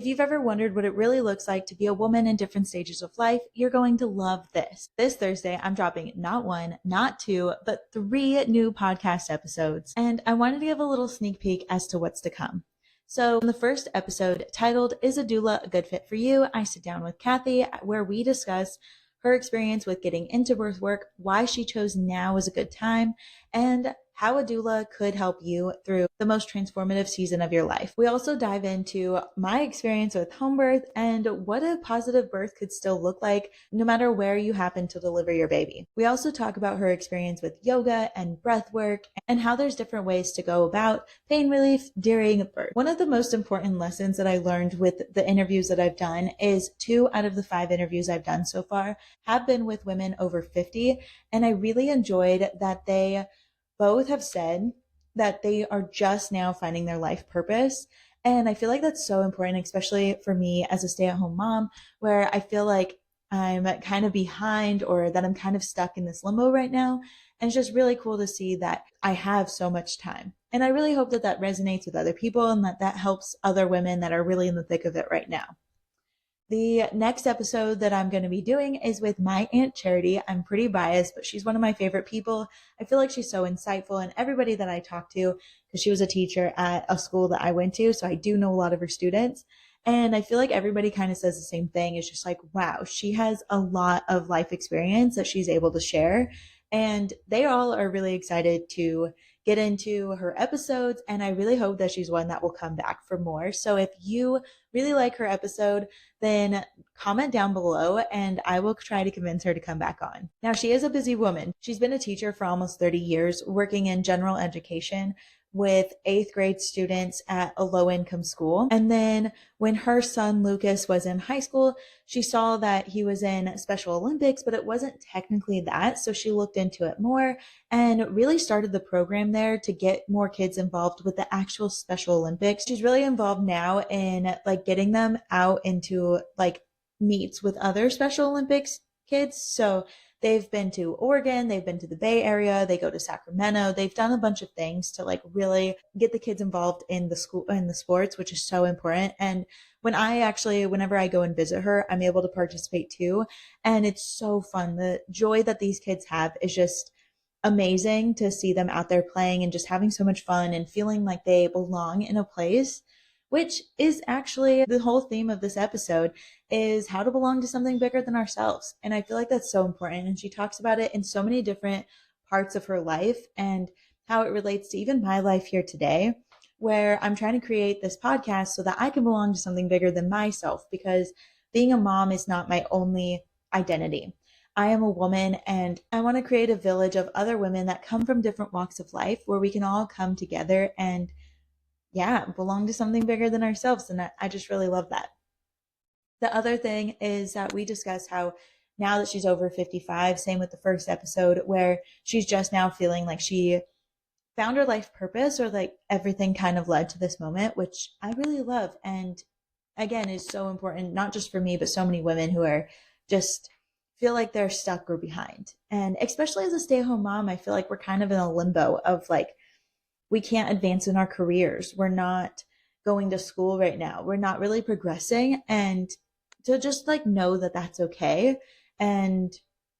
If you've ever wondered what it really looks like to be a woman in different stages of life, you're going to love this. This Thursday, I'm dropping not one, not two, but three new podcast episodes. And I wanted to give a little sneak peek as to what's to come. So in the first episode, titled Is a Doula a Good Fit for You?, I sit down with Kathy where we discuss her experience with getting into birth work, why she chose now as a good time, and how a doula could help you through the most transformative season of your life. We also dive into my experience with home birth and what a positive birth could still look like no matter where you happen to deliver your baby. We also talk about her experience with yoga and breath work and how there's different ways to go about pain relief during birth. One of the most important lessons that I learned with the interviews that I've done is 2 out of the 5 interviews I've done so far have been with women over 50, and I really enjoyed that they both have said that they are just now finding their life purpose. And I feel like that's so important, especially for me as a stay-at-home mom, where I feel like I'm kind of behind or that I'm kind of stuck in this limbo right now. And it's just really cool to see that I have so much time. And I really hope that that resonates with other people and that that helps other women that are really in the thick of it right now. The next episode that I'm going to be doing is with my Aunt Charity. I'm pretty biased, but she's one of my favorite people. I feel like she's so insightful, and everybody that I talk to, because she was a teacher at a school that I went to, so I do know a lot of her students. And I feel like everybody kind of says the same thing. It's just like, wow, she has a lot of life experience that she's able to share. And they all are really excited to get into her episodes. And I really hope that she's one that will come back for more. So if you really like her episode, then comment down below and I will try to convince her to come back on. Now, she is a busy woman. She's been a teacher for almost 30 years, working in general education with 8th grade students at a low income school. And then when her son Lucas was in high school, she saw that he was in Special Olympics, but it wasn't technically that. So she looked into it more and really started the program there to get more kids involved with the actual Special Olympics. She's really involved now in like getting them out into like meets with other Special Olympics kids. So they've been to Oregon, they've been to the Bay Area, they go to Sacramento. They've done a bunch of things to like really get the kids involved in the school, in the sports, which is so important. And whenever I go and visit her, I'm able to participate too. And it's so fun. The joy that these kids have is just amazing to see them out there playing and just having so much fun and feeling like they belong in a place, which is actually the whole theme of this episode, is how to belong to something bigger than ourselves. And I feel like that's so important. And she talks about it in so many different parts of her life and how it relates to even my life here today, where I'm trying to create this podcast so that I can belong to something bigger than myself, because being a mom is not my only identity. I am a woman and I want to create a village of other women that come from different walks of life where we can all come together and belong to something bigger than ourselves. And I just really love that. The other thing is that we discuss how now that she's over 55, same with the first episode, where she's just now feeling like she found her life purpose, or like everything kind of led to this moment, which I really love. And again, is so important, not just for me, but so many women who are just feel like they're stuck or behind. And especially as a stay-at-home mom, I feel like we're kind of in a limbo of like, we can't advance in our careers. We're not going to school right now. We're not really progressing. And to just like know that that's okay and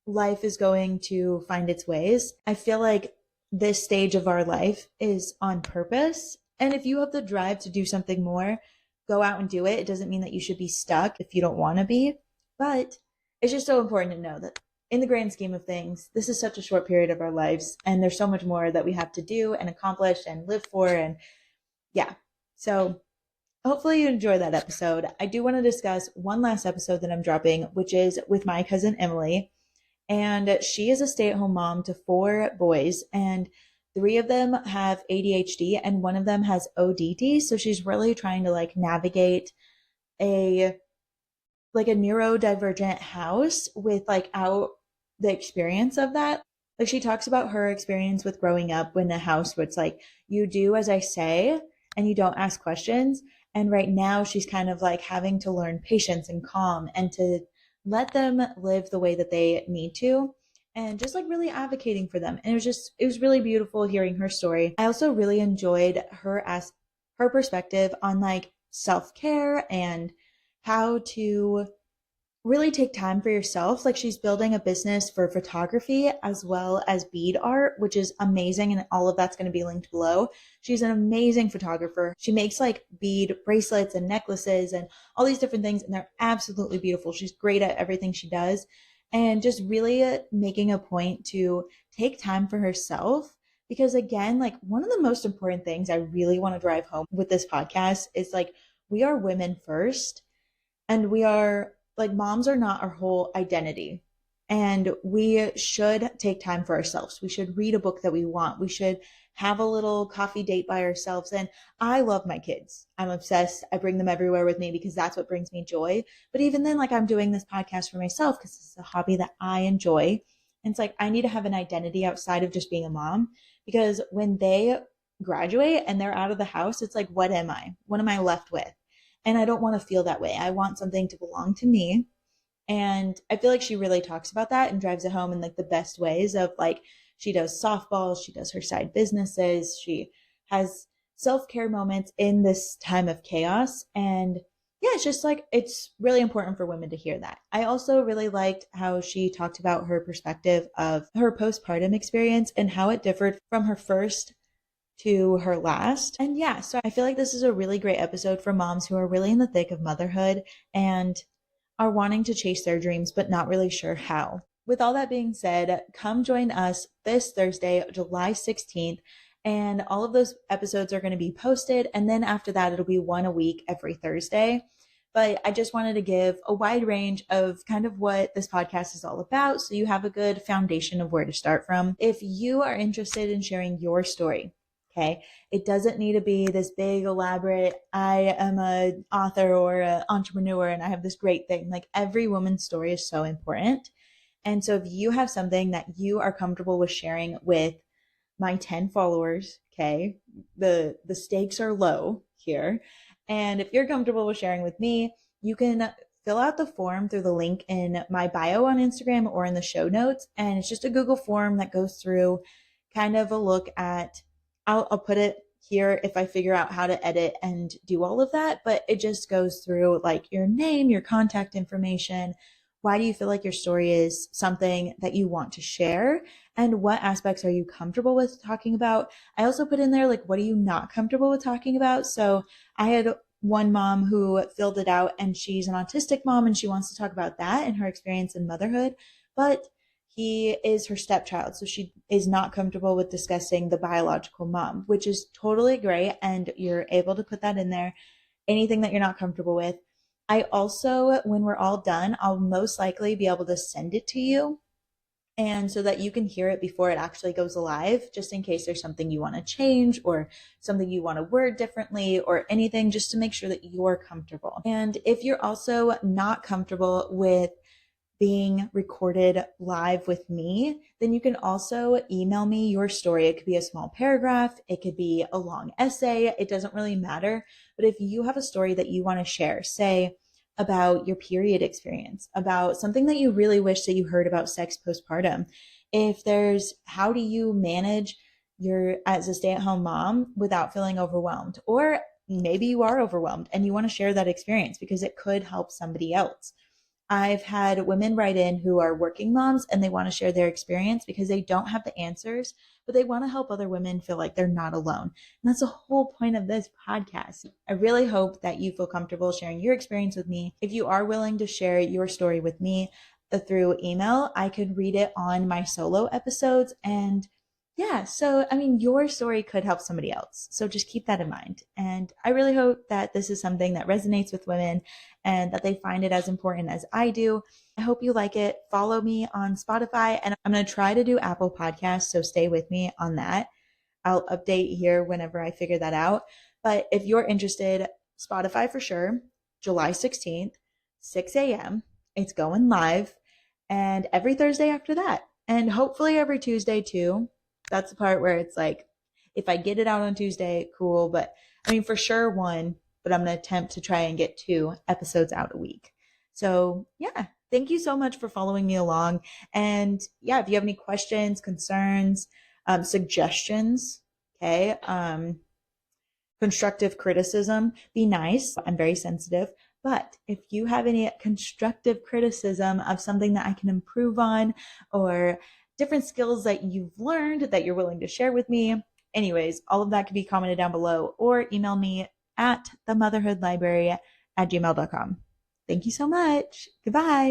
life is going to find its ways. I feel like this stage of our life is on purpose. And if you have the drive to do something more, go out and do it. It doesn't mean that you should be stuck if you don't want to be, but it's just so important to know that in the grand scheme of things, this is such a short period of our lives, and there's so much more that we have to do and accomplish and live for. And so hopefully you enjoy that episode. I do want to discuss one last episode that I'm dropping, which is with my cousin Emily. And she is a stay-at-home mom to 4 boys, and 3 of them have ADHD and 1 of them has ODD. So she's really trying to like navigate a neurodivergent house without the experience of that. Like she talks about her experience with growing up in a house where it's like, you do as I say and you don't ask questions. And right now she's kind of like having to learn patience and calm and to let them live the way that they need to, and just like really advocating for them. And it was really beautiful hearing her story. I also really enjoyed her perspective on like self-care and how to really take time for yourself. Like she's building a business for photography as well as bead art, which is amazing. And all of that's going to be linked below. She's an amazing photographer. She makes like bead bracelets and necklaces and all these different things. And they're absolutely beautiful. She's great at everything she does. And just really making a point to take time for herself. Because again, like one of the most important things I really want to drive home with this podcast is like, we are women first. And we are like, moms are not our whole identity. And we should take time for ourselves. We should read a book that we want. We should have a little coffee date by ourselves. And I love my kids. I'm obsessed. I bring them everywhere with me because that's what brings me joy. But even then, like I'm doing this podcast for myself because it's a hobby that I enjoy. And it's like, I need to have an identity outside of just being a mom, because when they graduate and they're out of the house, it's like, what am I? What am I left with? And I don't want to feel that way. I want something to belong to me. And I feel like she really talks about that and drives it home in like the best ways of like, she does softball, she does her side businesses, she has self-care moments in this time of chaos. And yeah, it's just like, it's really important for women to hear that. I also really liked how she talked about her perspective of her postpartum experience and how it differed from her first to her last. And yeah, so I feel like this is a really great episode for moms who are really in the thick of motherhood and are wanting to chase their dreams, but not really sure how. With all that being said, come join us this Thursday, July 16th, and all of those episodes are going to be posted. And then after that, it'll be one a week every Thursday. But I just wanted to give a wide range of kind of what this podcast is all about, so you have a good foundation of where to start from. If you are interested in sharing your story, okay, it doesn't need to be this big, elaborate, I am an author or an entrepreneur and I have this great thing. Like every woman's story is so important. And so if you have something that you are comfortable with sharing with my 10 followers, okay, the stakes are low here. And if you're comfortable with sharing with me, you can fill out the form through the link in my bio on Instagram or in the show notes. And it's just a Google form that goes through kind of a look at, I'll put it here if I figure out how to edit and do all of that, but it just goes through like your name, your contact information. Why do you feel like your story is something that you want to share? And what aspects are you comfortable with talking about? I also put in there, like, what are you not comfortable with talking about? So I had one mom who filled it out and she's an autistic mom and she wants to talk about that and her experience in motherhood, but he is her stepchild. So she is not comfortable with discussing the biological mom, which is totally great. And you're able to put that in there, anything that you're not comfortable with. I also, when we're all done, I'll most likely be able to send it to you. And so that you can hear it before it actually goes live, just in case there's something you want to change or something you want to word differently or anything, just to make sure that you're comfortable. And if you're also not comfortable with being recorded live with me, then you can also email me your story. It could be a small paragraph, it could be a long essay, it doesn't really matter. But if you have a story that you want to share, say about your period experience, about something that you really wish that you heard about sex postpartum, if there's, how do you manage your as a stay-at-home mom without feeling overwhelmed, or maybe you are overwhelmed and you want to share that experience because it could help somebody else. I've had women write in who are working moms and they want to share their experience because they don't have the answers, but they want to help other women feel like they're not alone. And that's the whole point of this podcast. I really hope that you feel comfortable sharing your experience with me. If you are willing to share your story with me through email, I could read it on my solo episodes. And yeah, so I mean, your story could help somebody else. So just keep that in mind. And I really hope that this is something that resonates with women and that they find it as important as I do. I hope you like it. Follow me on Spotify, and I'm going to try to do Apple Podcasts, so stay with me on that. I'll update here whenever I figure that out. But if you're interested, Spotify for sure, July 16th, 6 a.m. It's going live, and every Thursday after that. And hopefully every Tuesday too. That's the part where it's like, if I get it out on Tuesday, cool. But I mean, for sure one, but I'm going to attempt to try and get 2 episodes out a week. So yeah, thank you so much for following me along. And yeah, if you have any questions, concerns, suggestions, okay, constructive criticism, be nice. I'm very sensitive. But if you have any constructive criticism of something that I can improve on, or different skills that you've learned that you're willing to share with me, anyways, all of that can be commented down below or email me at themotherhoodlibrary@gmail.com. Thank you so much. Goodbye.